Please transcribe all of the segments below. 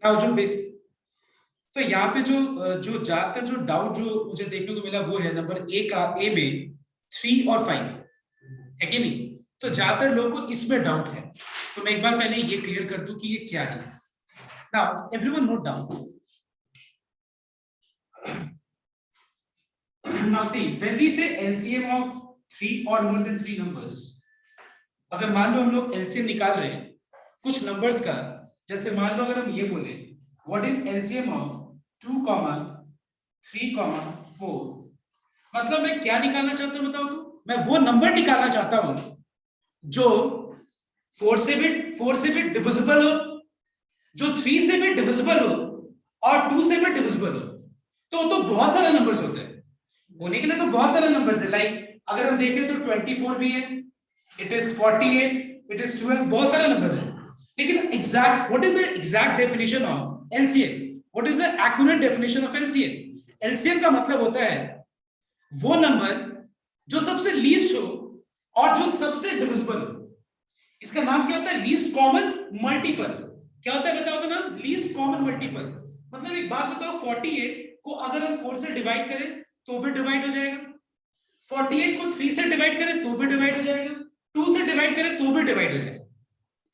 Now जो basic, तो यहाँ पे जो जो ज्यादातर जो डाउट जो मुझे देखने को मिला वो है नंबर ए में 3 और 5 है कि नहीं। तो ज्यादातर लोगों को इसमें डाउट है, तो मैं एक बार पहले ये क्लियर कर दूं कि ये क्या है। Now everyone note down. Now see, when we say LCM of 3 or more than 3 numbers, अगर मान लो हम लोग LCM निकाल रहे हैं कुछ नंबर्स का, जैसे मान लो अगर हम ये बोले व्हाट इज LCM ऑफ 2, 3, 4, मतलब मैं क्या निकालना चाहता हूं बताओ तो? मैं वो नंबर निकालना चाहता हूं जो 4 से भी डिविजिबल हो, जो 3 से भी डिविजिबल हो और 2 से भी डिविजिबल हो। तो बहुत सारे नंबर्स होते हैं, होने के लिए तो बहुत सारे नंबर्स है। लाइक अगर हम देखें तो 24 भी है, इट इज 48, इट इज 12, बहुत सारे नंबर्स हैं। लेकिन exact what is the exact definition of LCM, what is the accurate definition of LCM? LCM का मतलब होता है वो नंबर जो सबसे लीस्ट हो और जो सबसे डिविजिबल हो। इसका नाम क्या होता है? Least common multiple. क्या होता है बताओ तो नाम? Least common multiple. मतलब एक बात बताओ, 48 को अगर हम 4 से डिवाइड करें तो भी डिवाइड हो जाएगा, 48 को 3 से डिवाइड करें तो भी डिवाइड हो जाएगा, 2 से डिवाइड करें तो भी डिवाइड हो जाएगा,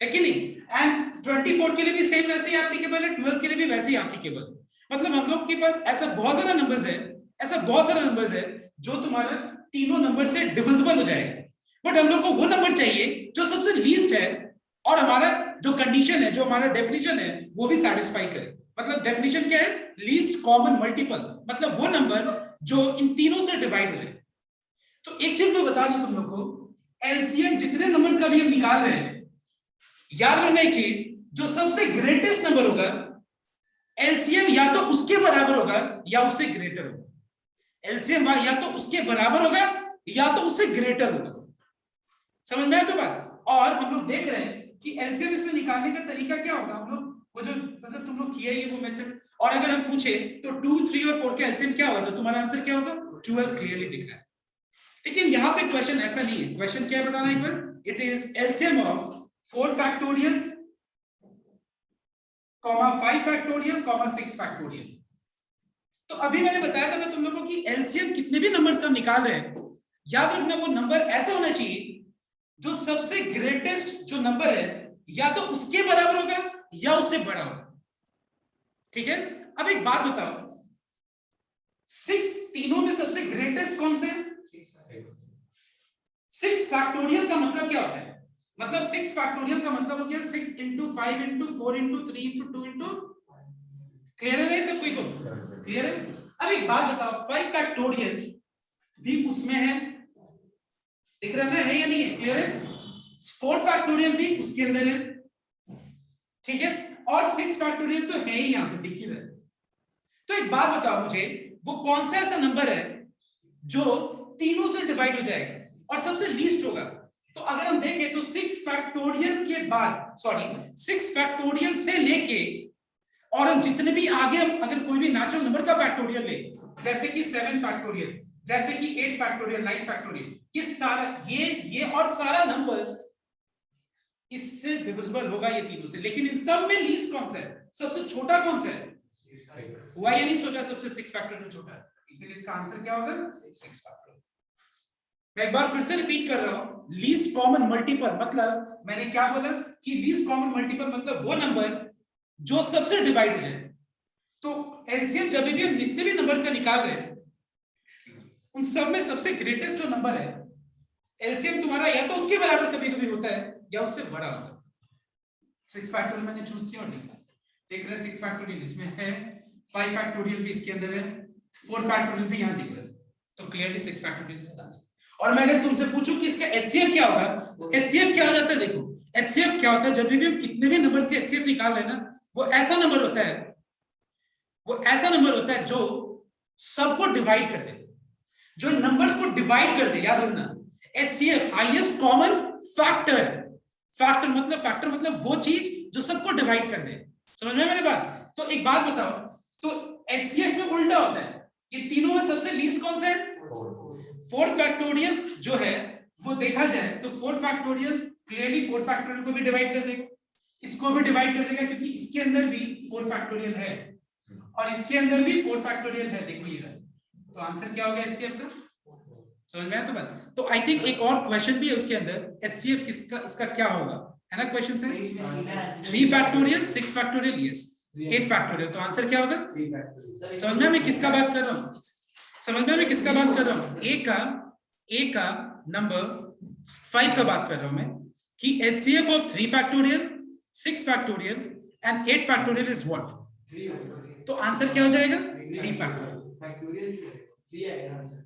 है कि नहीं? एंड 24 के लिए भी सेम वैसे ही एप्लीकेबल है, 12 के लिए भी वैसे ही एप्लीकेबल। मतलब हम लोग के पास ऐसा बहुत सारा नंबर्स है, ऐसा बहुत सारा नंबर्स है जो तुम्हारा तीनों नंबर से डिविजिबल हो जाएगा। बट हम लोग को वो नंबर चाहिए जो सबसे लीस्ट है और हमारा जो कंडीशन है, जो हमारा डेफिनेशन है वो भी सेटिस्फाई करे। मतलब डेफिनेशन क्या है? लीस्ट कॉमन मल्टीपल, मतलब वो नंबर जो इन तीनों से डिवाइड हो जाए। तो एक चीज मैं बता दूं तुम लोग को, एलसीएम जितने नंबर्स का भी हम निकाल रहे हैं, याद रखना एक चीज, जो सबसे ग्रेटेस्ट नंबर होगा एलसीएम या तो उसके बराबर होगा या उससे ग्रेटर होगा। एलसीएम या तो उसके बराबर होगा या तो उससे ग्रेटर होगा। समझ में आया तो बात? और हम लोग देख रहे हैं कि एलसीएम इसमें निकालने का तरीका क्या होगा। हम लोग वो जो मतलब तुम लोग किया ही वो मेथड, और अगर हम पूछे तो 2, 3 और 4 का एलसीएम क्या होगा, तो तुम्हारा आंसर क्या होगा? 12 क्लियरली दिख रहा है। लेकिन यहाँ पे क्वेश्चन ऐसा नहीं है। क्वेश्चन क्या है बताना एक बार? It is LCM of 4 factorial, 5 factorial, 6 factorial. तो अभी मैंने बताया था ना तुम लोगों की एलसीएम कितने भी नंबर्स का निकाल रहे हैं, याद रखना वो नंबर ऐसा होना चाहिए जो सबसे ग्रेटेस्ट जो नंबर है या तो उसके बराबर होगा या उससे बड़ा होगा। ठीक है? अब एक बात बताओ, 6 तीनों में सबसे ग्रेटेस्ट कौन से? 6 फैक्टोरियल का मतलब क्या होता है? मतलब 6 फैक्टोरियल का मतलब हो गया 6 into 5 into 4 into 3 into 2 into, clear है सब कोई को? क्लियर है? अब एक बात बताओ, 5 फैक्टोरियल भी उसमें है, दिख रहा है या नहीं है? क्लियर है? 4 फैक्टोरियल भी उसके अंदर है, ठीक है? और 6 फैक्टोरियल तो है ही यहां पे, दिख ही रहा है। तो एक बात बताओ मुझे, वो कौन सा ऐसा नंबर है जो तीनों से डिवाइड हो जाएगा और सबसे लीस्ट होगा? तो अगर हम देखें तो 6 फैक्टोरियल के बाद, सॉरी 6 फैक्टोरियल से लेके और हम जितने भी आगे हम अगर कोई भी नेचुरल नंबर का फैक्टोरियल ले, जैसे कि 7 फैक्टोरियल, जैसे कि 8 फैक्टोरियल, 9 फैक्टोरियल, ये सारा ये और सारा नंबर्स इससे डिविजिबल होगा ये तीनों से। लेकिन इन सब में लीस्ट कौन सा है? सबसे छोटा कौन सा है? हुआ या नहीं सोचा सबसे 6 फैक्टोरियल छोटा है, इसलिए इसका आंसर क्या होगा? 6 फैक्टोरियल। मैं एक बार फिर से रिपीट कर रहा हूं, लीस्ट कॉमन मल्टीपल मतलब मैंने क्या बोला कि लीस्ट कॉमन मल्टीपल मतलब वो नंबर जो सबसे डिवाइड हो जाए। तो एलसीएम जब भी हम जितने भी नंबर्स का निकाल रहे हैं उन सब में सबसे ग्रेटेस्ट जो नंबर है, एलसीएम तुम्हारा या तो उसके बराबर कभी कभी होता है या उससे बड़ा होता है। 6 फैक्टोरियल मैंने चूज किया और लिखा, देख रहे हैं 6 फैक्टोरियल इसमें है, 5 फैक्टोरियल भी इसके अंदर है, 4 फैक्टोरियल भी यहां दिख रहा है, तो clearly 6 factorial is the answer. और मैं अगर तुमसे पूछूं कि इसका एचसीएफ क्या होगा, तो एचसीएफ क्या हो जाता है? देखो एचसीएफ क्या होता है, जब भी हम कितने भी नंबर्स के एचसीएफ निकाल रहे हैं ना, वो ऐसा नंबर होता है, वो ऐसा नंबर होता है जो सबको डिवाइड कर दे, जो नंबर्स को डिवाइड कर दे। याद रखना, HCF highest common factor, factor मतलब वो चीज जो सबको डिवाइड कर दे। समझ में मेरी बात? तो एक बात बताओ, तो एचसीएफ में उल्टा होता है, ये तीनों में सबसे लीस्ट कौन सा है? 4 फैक्टोरियल जो है वो देखा जाए तो 4 फैक्टोरियल क्लियरली 4 फैक्टोरियल को भी डिवाइड कर देगा। इसको भी डिवाइड कर देगा क्योंकि इसके अंदर भी 4 फैक्टोरियल है और इसके अंदर भी 4 फैक्टोरियल है। देखो ये रहा, तो आंसर क्या हो गया HCF का? समझ में आया तो बात? तो आई थिंक एक और क्वेश्चन भी है उसके अंदर, HCF किसका इसका क्या होगा, है ना क्वेश्चन से? 3 फैक्टोरियल, 6 फैक्टोरियल, यस 8 फैक्टोरियल। तो आंसर क्या होगा? समझ में मैं किसका बात कर रहा हूँ? समझ में मैं किसका बात कर रहा हूँ? ए का नंबर 5 का बात कर रहा हूं मैं कि HCF of 3 factorial, 6 factorial and 8 factorial is what? तो आंसर क्या हो जाएगा? 3 फैक्टोरियल।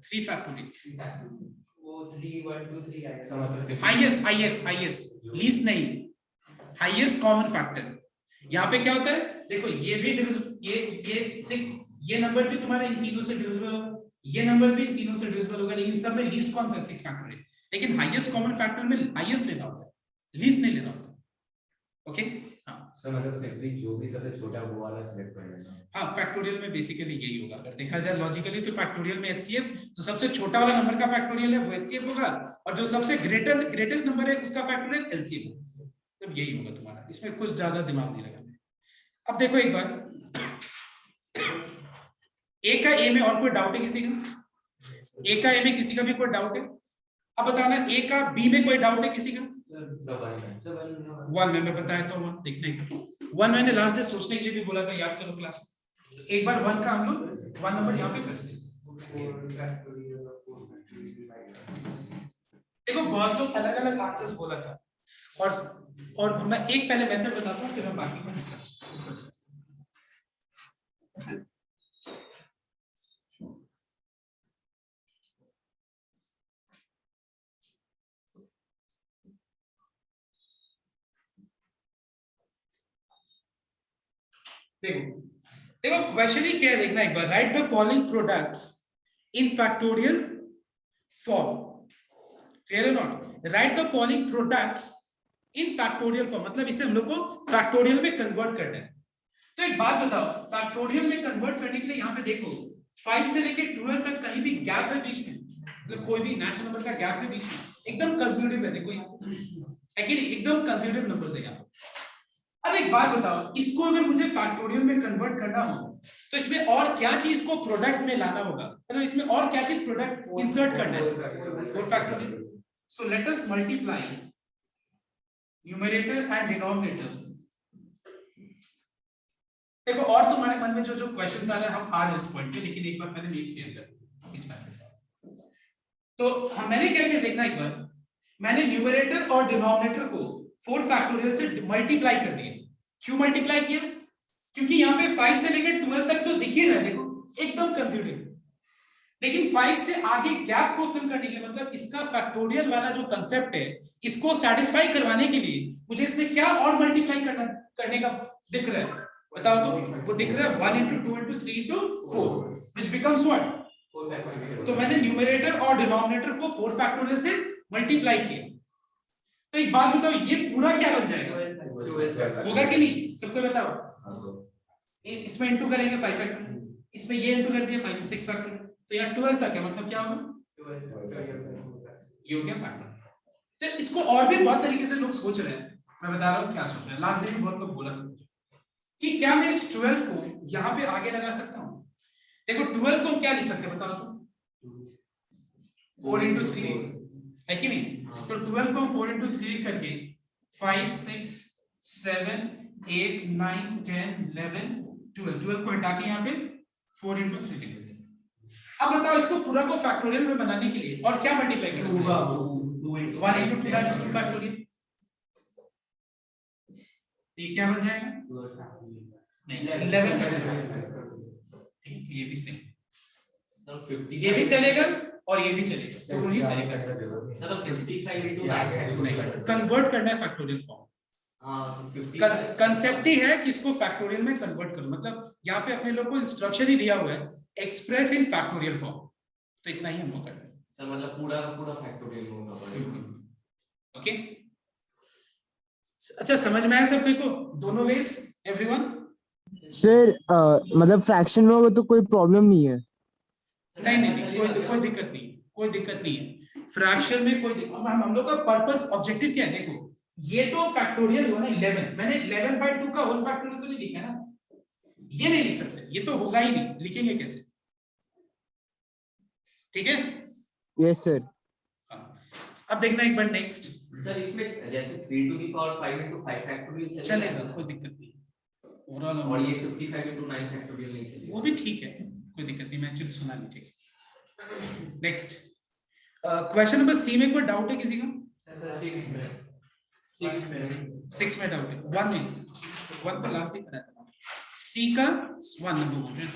3 फैक्टोरियल वो 3 1 2 3 आएगा। हाईएस्ट लीस्ट नहीं, हाईएस्ट कॉमन फैक्टर। यहाँ पे क्या होता है देखो, ये भी ये 6, ये नंबर भी तुम्हारे इन तीनों से डिविजिबल होगा, ये नंबर भी इन तीनों से डिविजिबल होगा, लेकिन सब में लीस्ट कौन सा? 6 फैक्टोरियल। लेकिन हाईएस्ट कॉमन फैक्टर में हाईएस्ट लेना होता है, लीस्ट नहीं लेना होता। ओके हाँ सर, मतलब सिंपली जो भी सबसे छोटा वो वाला सिलेक्ट कर लेना। हाँ, फैक्टोरियल में बेसिकली यही होगा। अगर देखा जाए लॉजिकली तो फैक्टोरियल में HCF जो सबसे छोटा वाला नंबर का फैक्टोरियल है वो HCF होगा, और जो सबसे ग्रेटेस्ट नंबर है उसका फैक्टोरियल LCM होगा। तब यही होगा तुम्हारा, इसमें कुछ ज्यादा दिमाग नहीं लगाना। अब देखो एक बार, ए में और कोई डाउट है किसी का? ए में किसी का भी कोई डाउट है? अब बताना ए का बी में कोई डाउट है किसी का? 1 में मैं बताया तो 1 देखने का 1 मैंने लास्ट डे सोचने के लिए भी बोला था, याद करो क्लास में। एक बार 1 का हम लोग 1 नंबर यहाँ पे करते हैं। देखो बहुत लोग अलग अलग आंसर्स बोला था, और मैं एक पहले मेथड बताता हूँ फिर हम बाकी को डिस्कस। देखो क्वेश्चन ही क्या है देखना एक बार। Write the following products in factorial form. Clear है not? Write the following products in factorial form, मतलब इसे हम लोग को फैक्टोरियल में कन्वर्ट करना है। तो एक बात बताओ, फैक्टोरियल में कन्वर्ट करने के लिए यहाँ पे देखो 5 से लेके 12 तक कहीं भी गैप है बीच में, मतलब कोई भी नेचुरल नंबर का गैप है बीच में, एकदम कंसेक्यूटिव है। देखो यहाँ है कि नहीं, एकदम कंसेक्यूटिव नंबर्स है यहाँ। अब एक बात बताओ, इसको अगर मुझे फैक्टोरियल में कन्वर्ट करना हो तो इसमें और क्या चीज को प्रोडक्ट में लाना होगा, मतलब इसमें और क्या चीज प्रोडक्ट इंसर्ट करना है? 4 factorial. So let us multiply numerator and denominator. देखो और तुम्हारे मन में जो जो क्वेश्चंस आ रहे हैं हम आ रहे हैं उस पॉइंट पे, लेकिन एक बार पहले ये क्लियर कर इस मैथड से। तो मैंने क्या किया देखना एक बार, मैंने न्यूमरेटर और डिनोमिनेटर को 4 फैक्टोरियल से मल्टीप्लाई कर दिया। क्यों मल्टीप्लाई किया? क्योंकि यहाँ पे 5 से लेकर 12 तक तो दिख ही रहा है, देखो एकदम कंसिडरेबल, लेकिन 5 से आगे गैप को फिल करने के लिए, मतलब इसका फैक्टोरियल वाला जो कंसेप्ट है इसको सेटिस्फाई करवाने के लिए मुझे इसमें क्या और मल्टीप्लाई करने का दिख रहा है बताओ? तो वो दिख रहा है 1 into 2 into 3 into 4 which becomes what? 4 factorial. तो मैंने न्यूमरेटर और डिनोमिनेटर को 4 फैक्टोरियल से मल्टीप्लाई किया। तो एक बात बताओ, ये पूरा क्या बन जाएगा? होगा कि नहीं? सबको बताओ। इसमें इंटू करेंगे 5 फैक्टोरियल, इसमें ये इंटू कर दिया 5 6 फैक्टोरियल, तो यहाँ 12 तक है, मतलब क्या होगा? ये हो गया फैक्टोरियल। तो इसको और भी बहुत तरीके से लोग सोच रहे हैं, मैं बता रहा हूँ क्या सोच रहे हैं। लास्ट डे भी बहुत लोग बोला था कि क्या मैं इस 12 को यहाँ पे आगे लगा सकता हूँ? देखो 12 को हम क्या लिख सकते हैं बताओ? 4 into 3 है कि नहीं? तो 12 को हम 4 into 3 करके 5 6 7 8 9 10 11 12 को हटा के यहाँ पे 4 into 3 लिख देते हैं। अब बताओ इसको पूरा को फैक्टोरियल में बनाने के लिए और क्या मल्टीप्लाई करना है? 1 into 2 that is 2 फैक्टोरियल। ये क्या बन जाएगा? नहीं 11 फैक्टोरियल। ठीक, ये भी सही, ये भी चलेगा और ये भी चलेगा, दोनों ही तरीके से। सर 55 टू बैक कन्वर्ट करना है फैक्टोरियल फॉर्म। कंसेप्ट ही है कि इसको फैक्टोरियल में कन्वर्ट करो, मतलब यहाँ पे अपने लोग को इंस्ट्रक्शन ही दिया हुआ है एक्सप्रेस इन फैक्टोरियल फॉर्म, तो इतना ही हमको करना है सर, मतलब पूरा पूरा फैक्टोरियल होगा पड़ेगा। ओके अच्छा, समझ में आया सबको को दोनों वेज एवरीवन? सर मतलब फ्रैक्शन में होगा तो कोई प्रॉब्लम नहीं है? नहीं कोई दिक्कत नहीं, कोई दिक्कत नहीं है फ्रैक्शन में। कोई हम लोग का पर्पस ऑब्जेक्टिव क्या है? देखो ये तो फैक्टोरियल हुआ ना 11, मैंने 11/2 का होल फैक्टोरियल तो नहीं लिखा ना, ये नहीं लिख सकते, ये तो होगा ही नहीं, लिखेंगे कैसे? ठीक है, यस सर। अब देखना एक बार नेक्स्ट। सर इसमें जैसे 3 to the power 5 into 5 factorial चलेगा, कोई दिक्कत नहीं, ओवरऑल और ये 55 into 9 फैक्टोरियल नहीं चलेगा। वो भी ठीक है, कोई दिक्कत नहीं, मैं एक्चुअली सुना नहीं ठीक से। नेक्स्ट क्वेश्चन नंबर सी में कोई डाउट है किसी का? 6 में डाउट है, 1 में, 1 तो लास्ट ही करा था, सी का 1 नंबर बोल रहे हो,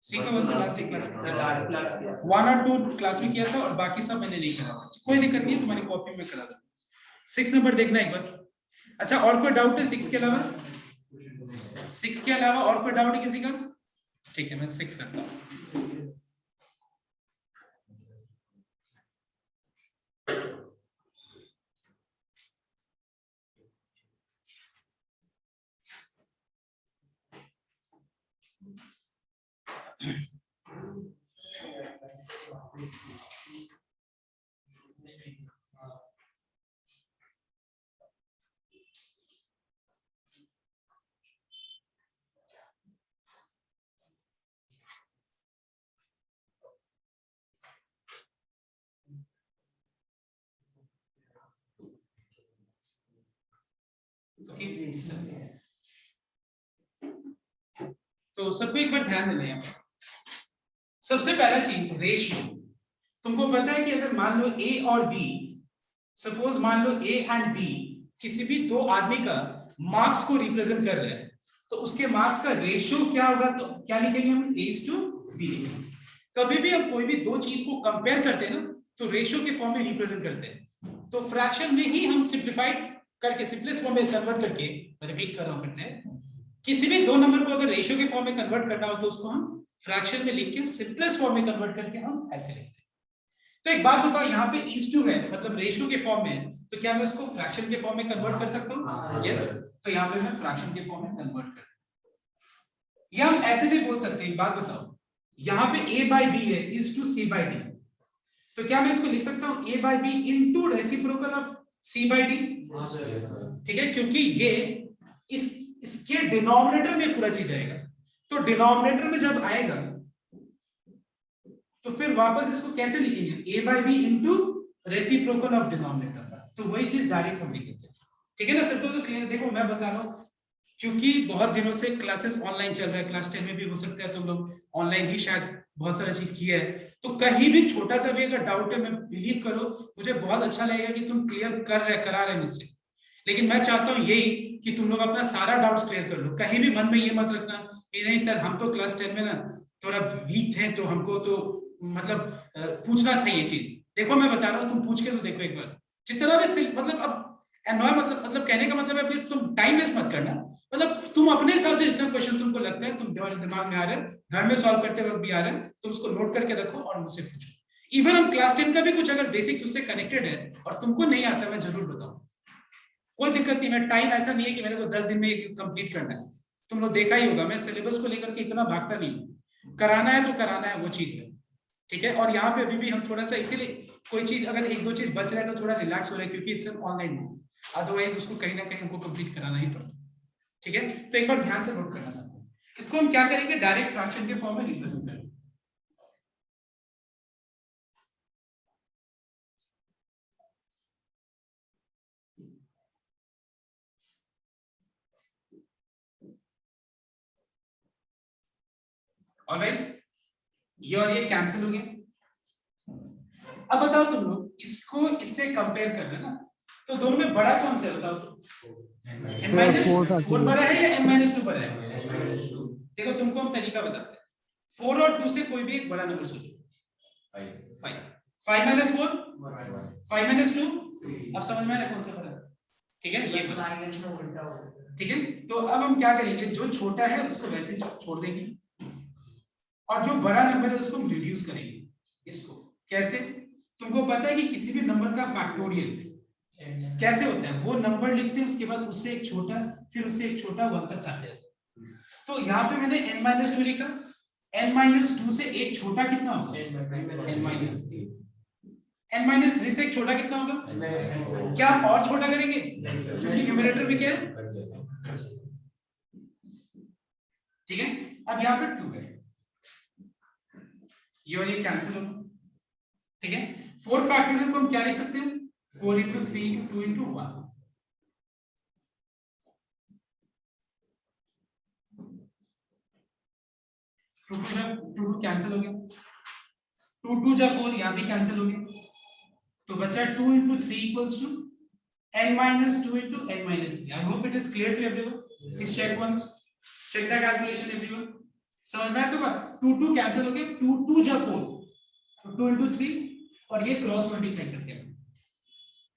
सी का 1 तो लास्ट ही क्लास में 1 और 2 क्लास में किया था और बाकी सब मैंने नहीं करा, कोई दिक्कत नहीं है, तुम्हारी कॉपी में करा दूंगा। 6 नंबर देखना एक बार। अच्छा, और कोई डाउट है 6 के अलावा? 6 के अलावा और कोई डाउट है किसी का? ठीक है, मैं 6 करता हूँ। तो सबको एक बार ध्यान देना है, सबसे पहला चीज रेशियो। तुमको पता है कि अगर मान लो ए और बी, सपोज मान लो ए एंड बी किसी भी दो आदमी का मार्क्स को रिप्रेजेंट कर रहे हैं, तो उसके मार्क्स का रेशियो क्या होगा? तो क्या लिखेंगे हम? A/B लिखेंगे। कभी भी हम कोई भी दो चीज को कंपेयर करते हैं ना, तो रेशियो के फॉर्म में रिप्रेजेंट करते हैं। तो फ्रैक्शन में ही हम सिंपलीफाइड करके सिंपलेस्ट फॉर्म में कन्वर्ट करके, रिपीट कर रहा हूं फिर से, किसी भी दो नंबर को अगर रेशियो के फॉर्म में कन्वर्ट करना हो तो उसको हम फ्रैक्शन में लिख के सिंपलेस्ट फॉर्म में कन्वर्ट करके हम ऐसे लिखते हैं। तो एक बात बताओ, यहाँ पे is2 है, मतलब रेशियो के फॉर्म में, तो क्या मैं उसको फ्रैक्शन के फॉर्म में कन्वर्ट कर सकता हूँ? यस, तो यहाँ पे मैं फ्रैक्शन के फॉर्म में कन्वर्ट कर, या हम ऐसे भी बोल सकते हैं, एक बात बताओ, यहाँ पे a/b है is2 c/d, तो क्या मैं इसको लिख सकता हूँ a/b into reciprocal of c/d? ठीक है, क्योंकि ये इसके डिनोमिनेटर में पूरा चीज आएगा, तो डिनोमिनेटर में जब आएगा तो फिर वापस इसको कैसे लिखेंगे? a/b into reciprocal of denominator, तो वही चीज डायरेक्ट हम लिख देते हैं। ठीक है ना सबको? तो क्लियर? देखो मैं बता रहा हूँ, क्योंकि बहुत दिनों से क्लासेस ऑनलाइन चल रहा है, क्लास 10 में भी हो सकता है तुम लोग ऑनलाइन ही शायद बहुत सारा चीज किया है, तो कहीं भी छोटा सा भी अगर डाउट है, मैं बिलीव करो मुझे बहुत अच्छा लगेगा कि तुम क्लियर करा रहे मुझसे, लेकिन मैं चाहता हूँ यही कि तुम लोग अपना सारा डाउट्स क्लियर कर लो। कहीं भी मन में ये मत रखना कि नहीं सर हम तो क्लास 10 में ना थोड़ा वीक थे, तो हमको तो मतलब पूछना था ये चीज। देखो मैं बता रहा हूँ, तुम पूछ के तो देखो एक बार, जितना भी मतलब अब एनवाय मतलब कहने का मतलब है तुम टाइम वेस्ट मत करना, मतलब तुम अपने हिसाब से जितना क्वेश्चन तुमको लगता है, तुम दिमाग में आ रहे हैं, घर में सॉल्व करते वक्त भी आ रहे हैं, तुम उसको नोट करके रखो और मुझसे पूछो। इवन हम क्लास 10 का भी कुछ अगर बेसिक्स उससे कनेक्टेड है और तुमको नहीं आता, मैं जरूर बताऊं, कोई दिक्कत नहीं। मैं टाइम ऐसा नहीं है कि मेरे को 10 दिन में कंप्लीट करना है, तुम लोग देखा ही होगा मैं सिलेबस को लेकर के इतना भागता नहीं हूं, कराना है तो कराना है, वो चीज है। ठीक है, और यहाँ पे अभी भी हम थोड़ा सा, इसीलिए कोई चीज अगर एक दो चीज बच रहा है तो थोड़ा रिलैक्स हो रहा है, क्योंकि it's an online mode, otherwise उसको कहीं ना कहीं हमको कंप्लीट कराना ही पड़ता। ठीक है, तो एक बार ध्यान से नोट करना सबको, इसको हम क्या करेंगे? डायरेक्ट फ्रैक्शन के फॉर्म में रिप्रेजेंट करेंगे। ऑलराइट, ये और ये कैंसिल हो गया। अब बताओ तुम लोग इसको इससे कंपेयर कर रहे ना, तो दोनों में बड़ा कौन सा है बताओ? n-4 बड़ा है या n-2 बड़ा है? देखो तुमको हम तरीका बताते हैं, 4 और 2 से कोई भी एक बड़ा नंबर सोचो। 5 - 4 5 - 2, अब समझ में आ रहा कौन सा बड़ा है? ठीक है, ये ठीक है। तो अब हम क्या करेंगे, जो छोटा है उसको वैसे छोड़ देंगे और जो बड़ा नंबर है उसको हम रिड्यूस करेंगे। इसको कैसे? तुमको पता है कि किसी भी नंबर का फैक्टोरियल कैसे होता है, वो नंबर लिखते हैं, उसके बाद उससे एक छोटा, फिर उससे एक छोटा 1 तक जाते हैं। तो यहाँ पे मैंने n-2 लिखा, n-2 से एक छोटा कितना होगा? n-3। n-3 से एक छोटा कितना होगा? क्या और छोटा करेंगे? क्योंकि न्यूमरेटर में क्या है? ठीक है, अब यहाँ पे 2 है, ये और ये कैंसिल होगा। ठीक है, 4 फैक्टोरियल को हम क्या लिख सकते हैं? 4 into 3 into 2 into 1। To cancel हो गया, 2 जा 4, यहाँ भी कैंसिल हो गया, तो बचा 2 into 3 equals to n-2 into n-3। I hope it is clear to everyone. Please check once, check the calculation everyone. समझ में आया तो बात? 2 कैंसिल हो गया, 2 जा 4, तो 2 into 3 और ये क्रॉस मल्टीप्लाई करके,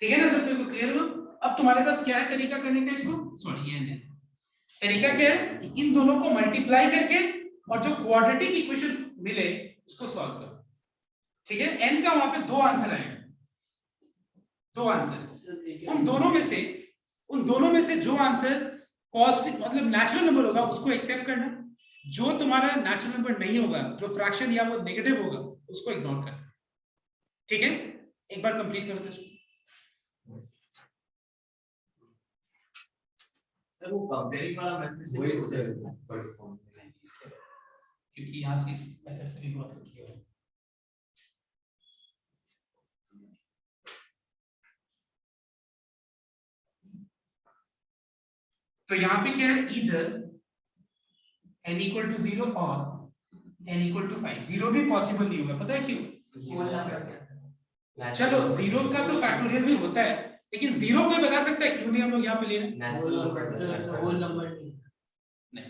ठीक है ना? सबको को क्लियर हो? अब तुम्हारे पास क्या है तरीका करने का इसको? सॉरी, ये नहीं, तरीका क्या है कि इन दोनों को मल्टीप्लाई करके और जो क्वाड्रेटिक इक्वेशन मिले उसको सॉल्व करो। ठीक है, n का वहां पे 2 आंसर आएंगे, 2 आंसर, उन दोनों में से जो आंसर पॉजिटिव मतलब नेचुरल नंबर होगा उसको एक्सेप्ट करना, जो तुम्हारा नेचुरल नंबर नहीं होगा, जो फ्रैक्शन या वो नेगेटिव होगा, उसको इग्नोर करना। ठीक है, एक बार कंप्लीट करो इसको। सर वो कंपेयरिंग वाला मैथड वही से से क्योंकि यहाँ से इस मेथड से भी बहुत किया है। तो यहाँ पे क्या है? इधर n equal to 0 और n equal to 5। 0 भी पॉसिबल नहीं होगा, पता है क्यों? चलो 0 का तो फैक्टोरियल भी होता है, लेकिन 0 कोई बता सकता है क्यों नहीं हम लोग यहाँ पे ले रहे हैं? होल नंबर नहीं,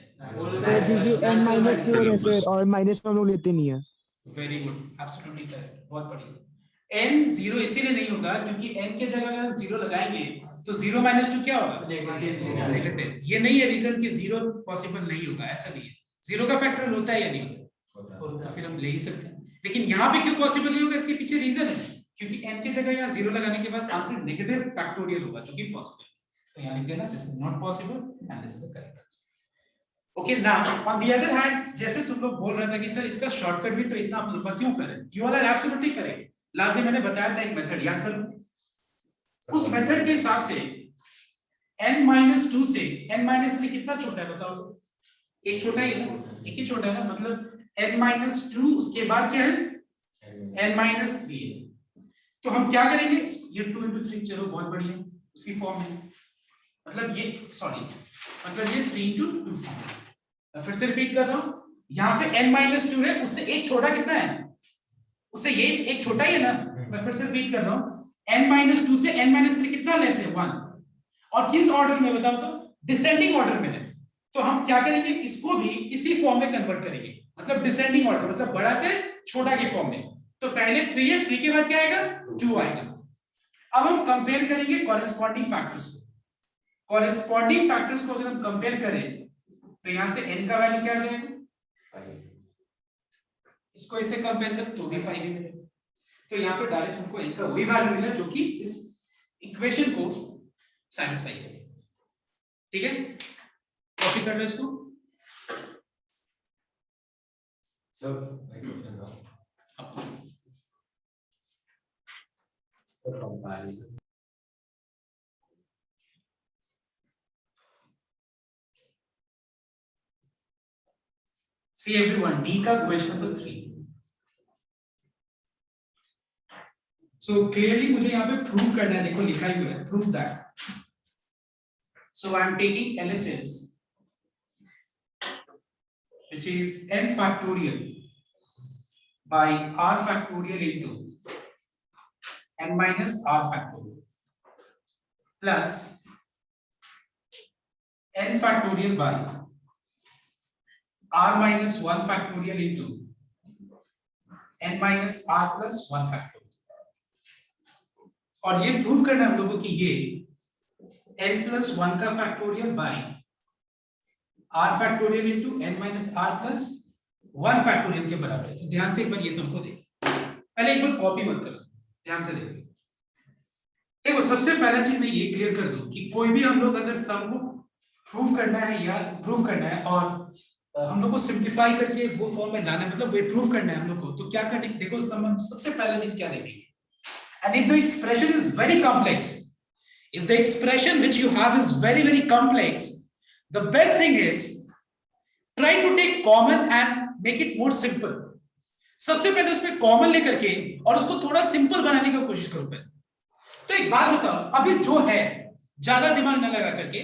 सर क्योंकि n-4 है सर, और माइनस में हम लोग लेते नहीं है। वेरी गुड, एब्सोल्युटली करेक्ट, बहुत बढ़िया। n 0 इसीलिए नहीं होगा क्योंकि n के जगह अगर हम 0 लगाएंगे तो 0 - 2 क्या होगा? नेगेटिव। ये नहीं है रीजन कि 0 पॉसिबल नहीं होगा, ऐसा नहीं है। 0 का फैक्टोरियल होता है या नहीं होता? तो फिर हम ले ही सकते हैं, लेकिन यहाँ पे क्यों पॉसिबल नहीं होगा? इसके पीछे रीजन है, क्योंकि n के जगह यहाँ 0 लगाने के बाद आंसर नेगेटिव फैक्टोरियल होगा, जो कि पॉसिबल है। तो यहाँ लिख देना this is not possible and this is the correct answer. Okay, now on the other hand, जैसे तुम लोग बोल रहे थे कि सर इसका शॉर्टकट भी तो इतना लंबा क्यों करें, you are absolutely correct. Last में मैंने बताया था एक मेथड, याद करो। उस मेथड के हिसाब से n-2 से n-3 कितना छोटा है बताओ तो? एक छोटा ही है ना, एक ही छोटा है ना, मतलब n-2 उसके बाद क्या है? n-3 है। तो हम क्या करेंगे? ये 2 into 3, चलो बहुत बढ़िया, उसकी फॉर्म है, मतलब ये सॉरी मतलब ये 3 into 2 फॉर्म है। मैं फिर से रिपीट कर रहा हूं, यहाँ पे n-2 है, उससे एक छोटा कितना है? उससे ये एक छोटा ही है ना। मैं फिर से रिपीट कर रहा हूं, n-2 से n-3 कितना लेस है? 1। और किस ऑर्डर में बताओ तो? डिसेंडिंग ऑर्डर में है। तो हम क्या करेंगे? इसको भी इसी फॉर्म में कन्वर्ट करेंगे, मतलब डिसेंडिंग ऑर्डर, मतलब बड़ा से छोटा के फॉर्म में। तो पहले 3 है, 3 के बाद क्या आएगा? 2 आएगा। अब हम कंपेयर करेंगे कॉरेस्पॉन्डिंग फैक्टर्स को। कॉरेस्पॉन्डिंग फैक्टर्स को अगर हम कंपेयर करें तो यहां से n का वैल्यू क्या आ जाएगा? 5। इसको इसे कंपेयर करें तो भी 5 ही मिलेगा। तो यहाँ पे डायरेक्ट हमको n का वही वैल्यू मिला जो कि इस इक्वेशन को सैटिस्फाई करे। ठीक है, कॉपी कर लो इसको। सर मैं क्वेश्चन ना sir comparison See everyone, D का क्वेश्चन नंबर 3। So clearly मुझे यहाँ पे प्रूव करना है, देखो लिखा ही हुआ है, prove that. So I am taking LHS, which is n factorial by r factorial into n minus r factorial plus n factorial by r minus 1 factorial into n minus r plus 1 factorial। और ये prove करना हम लोगों की ये n plus 1 का factorial by r factorial into n minus r plus 1 factorial के बराबर है। तो ध्यान से एक बार ये सबको देखो, पहले एक बार कॉपी मत करो, ध्यान से देखो। देखो सबसे पहला चीज मैं ये क्लियर कर दूं कि कोई भी हम लोग अगर सम को प्रूव करना है या प्रूव करना है और हम लोग को सिंप्लीफाई करके वो फॉर्म में लाना है, मतलब वे प्रूव करना है हम लोग को, तो क्या करने, देखो सबसे पहला चीज क्या देखेंगे? And if the expression is very complex, if the expression which you have is very, very complex, the best thing is try to take common and make it more simple. सबसे पहले उसमें कॉमन लेकर के और उसको थोड़ा simple बनाने की कोशिश करो पहले। तो एक बात बताओ, अभी जो है ज्यादा दिमाग न लगा करके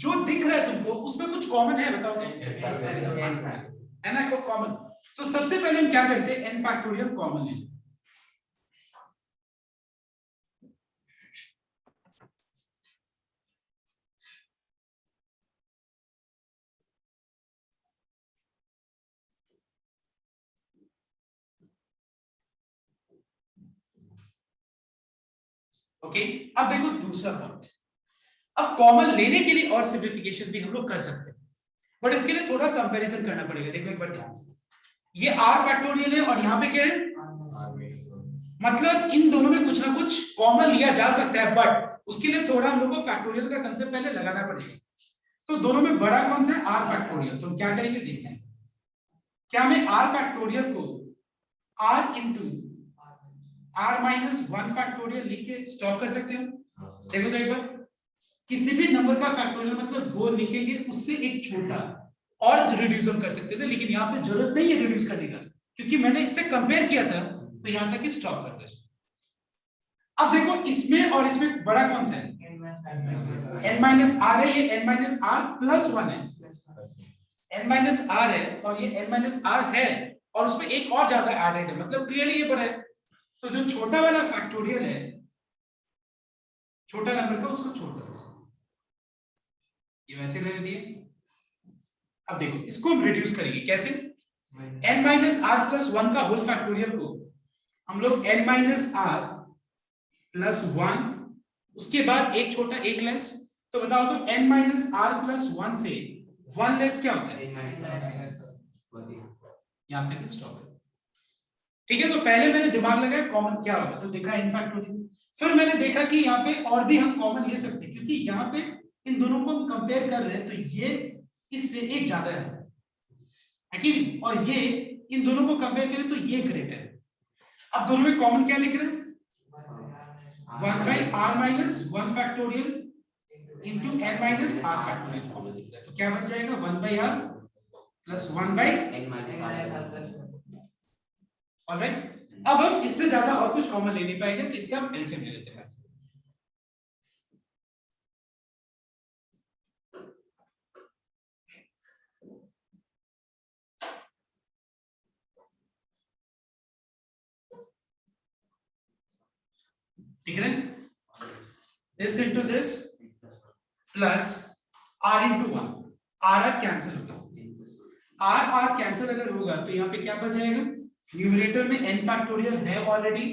जो दिख रहा है तुमको उसमें कुछ कॉमन है, बताओ है ना, को कॉमन। तो सबसे पहले हम क्या करते हैं, n फैक्टोरियल कॉमन ले। ओके, अब देखो दूसरा पॉइंट। अब कॉमन लेने के लिए और सिंप्लिफिकेशन भी हम लोग कर सकते हैं, बट इसके लिए थोड़ा कंपैरिजन करना पड़ेगा। देखो एक बार ध्यान से, ये r फैक्टोरियल है और यहाँ पे क्या है, मतलब इन दोनों में कुछ ना कुछ कॉमन लिया जा सकता है, बट उसके लिए थोड़ा हम लोग को फैक्टोरियल का कंसेप्ट पहले लगाना पड़ेगा। तो दोनों में बड़ा कौन सा है, r फैक्टोरियल। तो हम क्या करेंगे देखते हैं, क्या मैं r फैक्टोरियल को r into r minus 1 factorial लिख के स्टॉप कर सकते हो। देखो तो एक बार, किसी भी नंबर का फैक्टोरियल मतलब वो लिखेंगे उससे एक छोटा और रिड्यूस हम कर सकते थे, लेकिन यहाँ पे जरूरत नहीं है रिड्यूस करने का, क्योंकि मैंने इससे कंपेयर किया था। तो यहाँ तक ही स्टॉप करते हैं। अब देखो इसमें और इसमें बड़ा कौन सा है, n माइनस r है, ये n माइनस r प्लस 1 है, n माइनस r है और ये n माइनस r है और उसमें एक और ज्यादा एडेड है, मतलब क्लियरली ये बड़ा है। तो जो छोटा वाला फैक्टोरियल है छोटा नंबर का, उसको छोड़ दो, ये वैसे ले दिए। अब देखो इसको हम रिड्यूस करेंगे कैसे, n माइनस r प्लस 1 का होल फैक्टोरियल को हम लोग n माइनस r प्लस 1, उसके बाद एक छोटा एक लेस। तो बताओ तो n माइनस r प्लस 1 से 1 लेस क्या होता है, यहाँ तक स्टॉप है। ठीक है, तो पहले मैंने दिमाग लगाया कॉमन क्या होगा, तो देखा n फैक्टोरियल। फिर मैंने देखा कि यहाँ पे और भी हम कॉमन ले सकते हैं, क्योंकि यहाँ पे इन दोनों को कंपेयर कर रहे हैं, तो ये इससे एक ज्यादा है कि नहीं, और ये इन दोनों को कंपेयर करें तो ये ग्रेटर है। अब दोनों में कॉमन क्या लिख रहे हैं, 1 by r minus 1 factorial into n minus r factorial common लिख रहे हैं। तो क्या बच जाएगा, 1 by r plus 1 by n minus r। Alright, अब हम इससे ज्यादा और कुछ कॉमन ले नहीं पाएंगे, तो इसका हम एलसीएम ले लेते हैं। ठीक है, this into this plus r into 1, r cancel होगा, r कैंसिल अगर होगा तो यहाँ पे क्या बच जाएगा, न्यूमरेटर में n फैक्टोरियल है ऑलरेडी,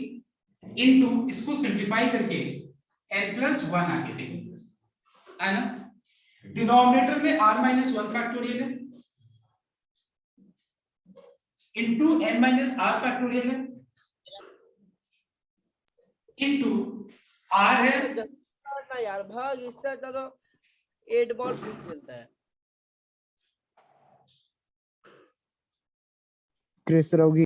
इनटू इसको सिंपलीफाई करके n प्लस 1 आगे देखो है ना, डिनोमिनेटर में r माइनस 1 फैक्टोरियल है into n minus r factorial है इनटू r है ना यार भाग, इससे अच्छा तो 8 बॉल खेलता है। क्रिस रहोगी।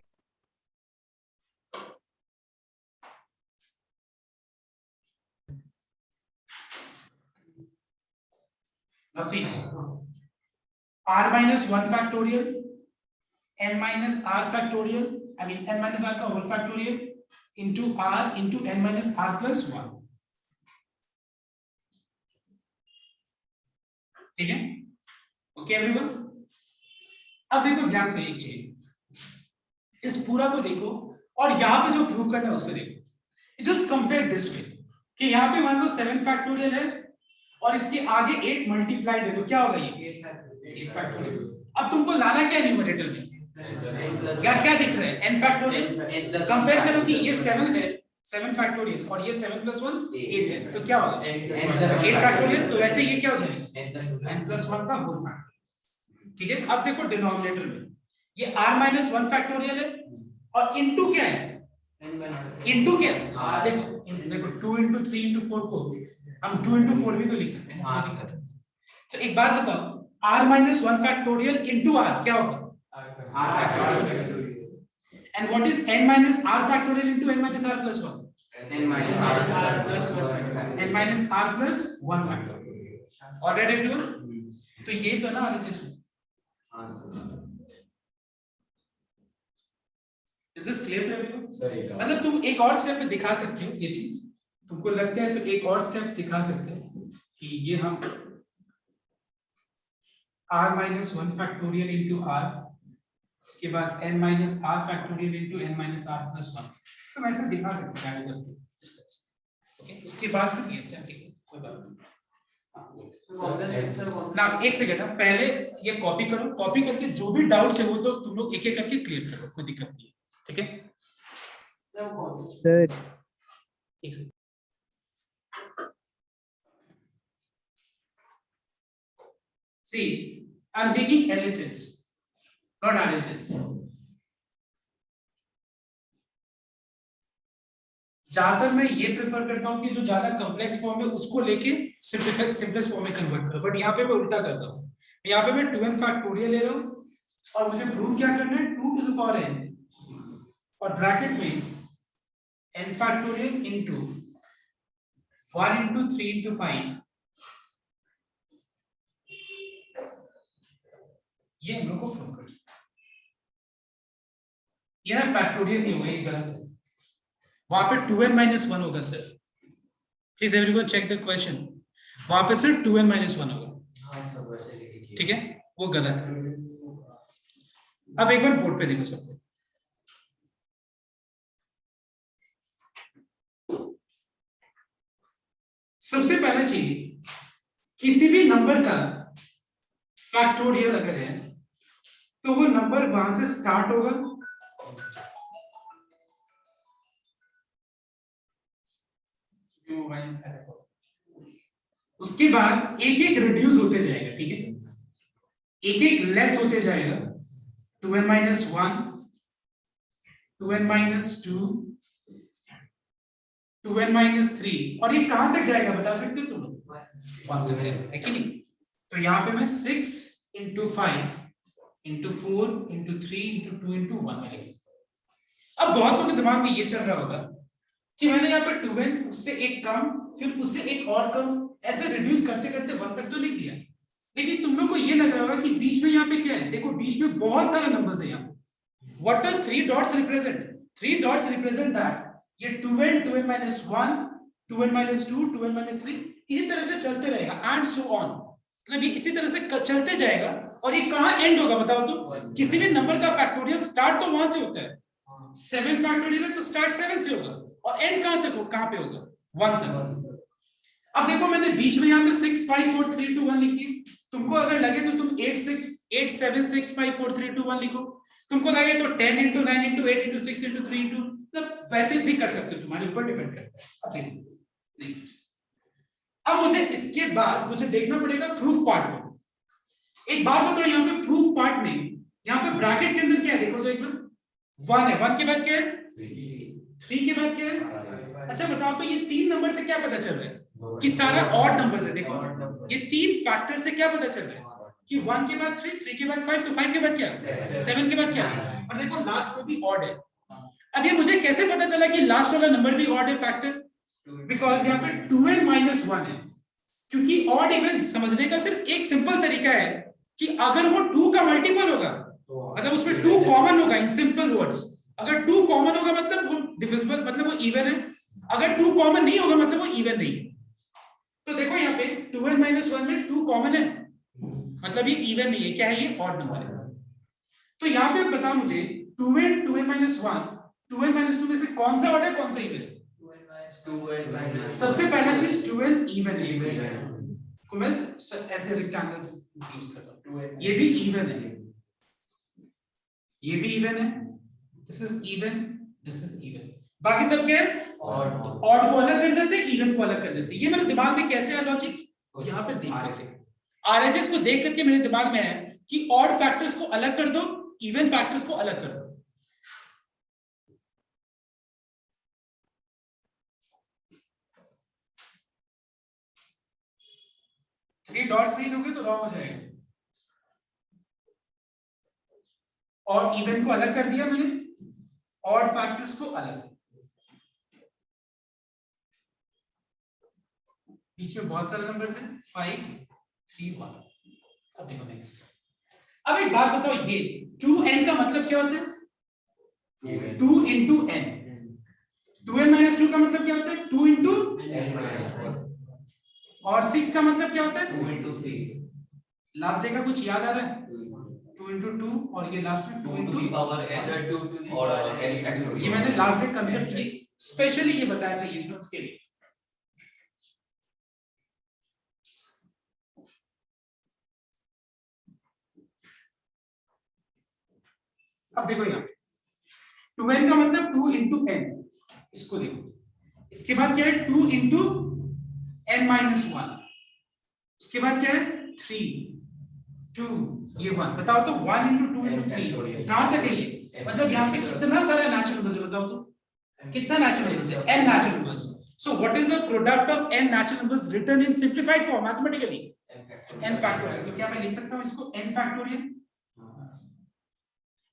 Now see, r minus 1 factorial, n minus r factorial, I mean n minus r का whole factorial into r into n minus r plus 1. ठीक है, ओके एवरीवन। अब देखो ध्यान से एक चीज, इस पूरा को देखो और यहाँ पे जो प्रूव करना है उसको देखो। जस्ट कंपेयर दिस वे कि यहाँ पे मान लो 7 फैक्टोरियल है और इसके आगे 8 मल्टीप्लाइड है, तो क्या होगा ये 8 फैक्टोरियल। अब तुमको लाना क्या है न्यूमरेटर में, यार क्या दिख रहा है n फैक्टोरियल। कंपेयर करो कि ये 7 है 7 फैक्टोरियल और ये 7 प्लस 1 8 है, तो क्या होगा 8 फैक्टोरियल। तो वैसे ये क्या हो जाएगा n प्लस 1 का होल फैक्टोरियल। ठीक है, अब देखो डिनोमिनेटर में ये r माइनस 1 फैक्टोरियल है और इनटू क्या है, इनटू क्या देखो 2 into 3 into 4 को हम 2 into 4 भी तो लिख सकते हैं। तो एक बात बताओ, r minus 1 factorial into r क्या होगा r factorial, and what is n minus r factorial into n minus r plus 1 n minus r plus n minus r plus 1 factor. All right everyone? तो ये तो ना वाली चीज Is this clear to everyone? Sir, एक और- मतलब तुम एक और स्टेप में दिखा सकते हो ये चीज, तुमको लगता है तो एक और स्टेप दिखा सकते हो कि ये हम r minus 1 factorial into r, उसके बाद n minus r factorial into n minus r plus 1, तो ऐसे दिखा सकते हैं आगे सबको इस तरह से। ओके, उसके बाद फिर ये स्टेप लिखेंगे, कोई बात नहीं। ना एक सेकंड, पहले ये कॉपी करो, कॉपी करके जो भी डाउट्स है वो तो तुम लोग एक एक करके क्लियर करो, कोई दिक्कत नहीं है, ठीक है? सर एक second. See, I'm taking LHS, not RHS. ज्यादातर मैं ये प्रेफर करता हूँ कि जो ज्यादा कॉम्प्लेक्स फॉर्म है उसको लेके सिंपलेस्ट फॉर्म में कन्वर्ट करो, बट यहाँ पे मैं उल्टा करता हूँ। यहाँ पे मैं 2n फैक्टोरियल ले रहा हूँ और मुझे प्रूव क्या करना है, 2 to the power n और ब्रैकेट में n factorial into 1 into 3 into 5, ये हम लोग को प्रूव करना है। ये ना फैक्टोरियल नहीं होगा, ये गलत है, वहां पे 2n minus 1 होगा sir. Please everyone check the question, वहां पे सिर्फ 2n minus 1 होगा, हाँ सब वैसे लिखिए। ठीक है? वो गलत है। अब एक बार बोर्ड पे देखो सबको, सबसे पहला चीज, किसी भी नंबर का फैक्टोरियल अगर है तो वो नंबर वहां से स्टार्ट होगा उसके बाद एक एक रिड्यूस होते जाएगा, ठीक है? एक एक लेस होते जाएगा, 2n minus 1, 2n minus 2, 2n minus 3, और ये कहां तक जाएगा बता सकते हो तुम लोग? 1 तक जाएगा, है कि नहीं? तो यहाँ पे मैं 6 into 5 into 4 into 3 into 2 into 1 में लिख सकता हूं। अब बहुत लोगों के दिमाग में ये चल रहा होगा कि मैंने यहाँ पे 2n, उससे एक कम, फिर उससे एक और कम, ऐसे रिड्यूस करते करते 1 तक तो लिख दिया, लेकिन तुम लोग को ये लग रहा होगा कि बीच में यहाँ पे क्या है। देखो बीच में बहुत सारे नंबर्स है यहाँ पे। What does 3 dots represent? 3 dots represent that ये 2n, 2n minus 1, 2n minus 2, 2n minus 3, इसी तरह से चलते रहेगा एंड सो ऑन। मतलब ये इसी तरह से चलते जाएगा और ये कहां एंड होगा बताओ तो? किसी भी नंबर का फैक्टोरियल स्टार्ट तो वहां से होता है, 7 फैक्टोरियल है तो स्टार्ट 7 से होगा और एंड कहां तक हो, कहां पे होगा? 1 तक। अब देखो मैंने बीच में यहाँ पे 6 5 4 3 2 1 लिख दी। तुमको अगर लगे तो तुम 8 7 6 5 4 3 2 1 लिखो, तुमको लगे तो 10 into 9 into 8 into 6 into 3 into, मतलब वैसे भी कर सकते हो, तुम्हारे ऊपर डिपेंड करता है। अब देखो नेक्स्ट, अब मुझे इसके बाद मुझे देखना पड़ेगा प्रूफ पार्ट को। एक बात बताओ, यहाँ पे प्रूफ पार्ट में यहाँ पे ब्रैकेट के अंदर क्या है देखो तो एक बार 1 है, 1 के बाद क्या है, 3 के बाद क्या है। अच्छा बताओ तो ये 3 नंबर से क्या पता चल रहा है कि सारा ऑड नंबर है। देखो ये 3 फैक्टर से क्या पता चल रहा है कि 1 के बाद 3, 3 के बाद 5, तो 5 के बाद क्या, 7 के बाद क्या, और देखो लास्ट में भी ऑड है। अब ये मुझे कैसे पता चला कि लास्ट वाला नंबर भी ऑड है फैक्टर? बिकॉज यहाँ पे 2n minus 1 है, क्योंकि ऑड इवन समझने का सिर्फ एक सिंपल तरीका है कि अगर वो 2 का मल्टीपल होगा, मतलब उसमें 2 कॉमन होगा। इन सिंपल वर्ड्स, अगर 2 कॉमन होगा मतलब वो डिविजिबल, मतलब वो इवन है। अगर 2 कॉमन नहीं होगा मतलब वो इवन नहीं है। तो देखो यहाँ पे 2n minus 1 में 2 कॉमन है, मतलब ये इवन नहीं है, क्या है ये ऑड नंबर है। तो यहाँ पे बता मुझे 2n, 2n minus 1, 2n minus 2 में से कौन सा ऑड है कौन सा इवन है? 2n minus सबसे पहला चीज 2n इवन है, को मैं ऐसे रेक्टेंगल्स यूज करता हूं। ये भी इवन है, ये भी इवन है, this is even, this is even. बाकी सब क्या है? ऑड को अलग कर देते, इवन को अलग कर देते। ये मेरे दिमाग में कैसे है लॉजिक, यहाँ पे देख करके आरएचएस को देख करके मेरे दिमाग में है कि ऑड फैक्टर्स को अलग कर दो, इवन फैक्टर्स को अलग कर दो। थ्री डॉट्स नहीं दोगे तो रॉन्ग हो जाएगा। और इवन को अलग कर दिया मैंने, ऑड फैक्टर्स को अलग। बीच में बहुत सारे नंबर्स हैं 5 3 1। अब देखो नेक्स्ट। अब एक बात बताओ, ये 2n का मतलब क्या होता है? 2 into n। 2n minus 2 का मतलब क्या होता है? 2 into n minus 1 और 6 का मतलब क्या होता है? 2 into 3 लास्ट डे का कुछ याद आ रहा है? 2 into 2 और ये लास्ट में 2 2 to into the power n और n factorial। ये मैंने लास्ट डे कंसेप्ट ये स्पेशली ये बताया था ये सब के लिए। अब देखो यहाँ 2n का मतलब 2 into n, इसको देखो। इसके बाद क्या है? 2 into n minus 1। उसके बाद क्या है? 3 2 ये 1। बताओ तो 1 into 2 into 3 कहां तक है ये? मतलब यहाँ पे कितना सारा नेचुरल नंबर्स है? बताओ तो कितना नेचुरल नंबर्स है? n natural numbers. So what is the product of n natural numbers written in simplified form mathematically? n factorial. तो क्या मैं लिख सकता हूँ इसको n फैक्टोरियल?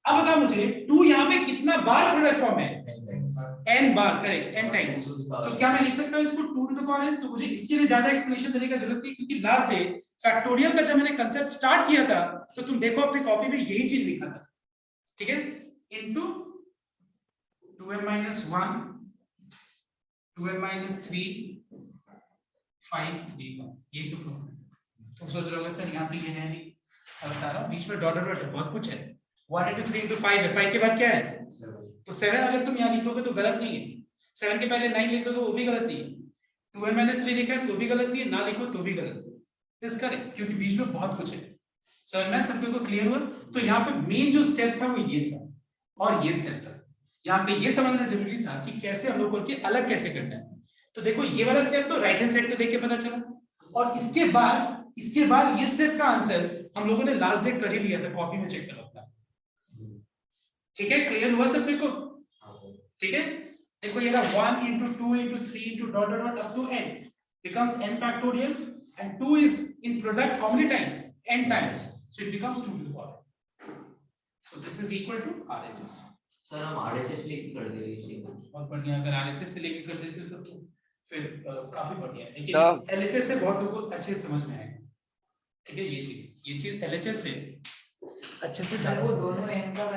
अब बताओ मुझे 2 यहाँ पे कितना बार प्रोडक्ट फॉर्म है? n बार, करेक्ट, n टाइम्स। तो क्या मैं लिख सकता हूँ इसको 2 to the power n? तो मुझे इसके लिए ज्यादा एक्सप्लेनेशन देने की जरूरत नहीं, क्योंकि लास्ट डे फैक्टोरियल का जब मैंने कांसेप्ट स्टार्ट किया था तो तुम देखो अपनी कॉपी में यही चीज लिखा था, ठीक है? Into 2n minus 1 2n minus 3 5 3 1। ये तो प्रूफ है। तुम सोच रहे हो सर यहाँ तो ये है नहीं, अब बता रहा हूँ बीच में डॉट डॉट बहुत कुछ है। 1 into 3 into 5 है, 5 के बाद क्या है? तो 7 अगर तुम यहाँ लिखोगे तो गलत नहीं है। 7 के पहले 9 लिख दो तो वो भी गलत नहीं है। 2n minus 3 लिखा है तो भी गलत नहीं है, ना लिखो तो भी गलत है। इस करेक्ट, क्योंकि बीच में बहुत कुछ है। समझ में सबको को क्लियर हुआ? तो यहाँ पे मेन जो स्टेप था वो ये था और ये स्टेप था। यहाँ पे ये समझना जरूरी था कि कैसे हम लोग को अलग कैसे करना है। तो देखो ये वाला स्टेप तो राइट हैंड साइड को देख के पता चला, और इसके बाद ये स्टेप का आंसर हम लोगों ने लास्ट डे कर ही लिया था, कॉपी में चेक करो अपना। ठीक है, क्लियर हुआ सबको को? ठीक है, देखो ये 1 into 2 into 3 into dot dot dot up to n becomes n factorial, and 2 is in product how many times? n times, so it becomes 2 to the power। so this is equal to RHS। Sir हम RHS लेके कर देंगे इसी को। बहुत बढ़िया, अगर RHS से लेके कर देते तो फिर काफी बढ़िया है, Sir। लेकिन LHS से बहुत लोगों को अच्छे से समझ में आएगा। ठीक है, ये चीज LHS से अच्छे से वो दोनों n का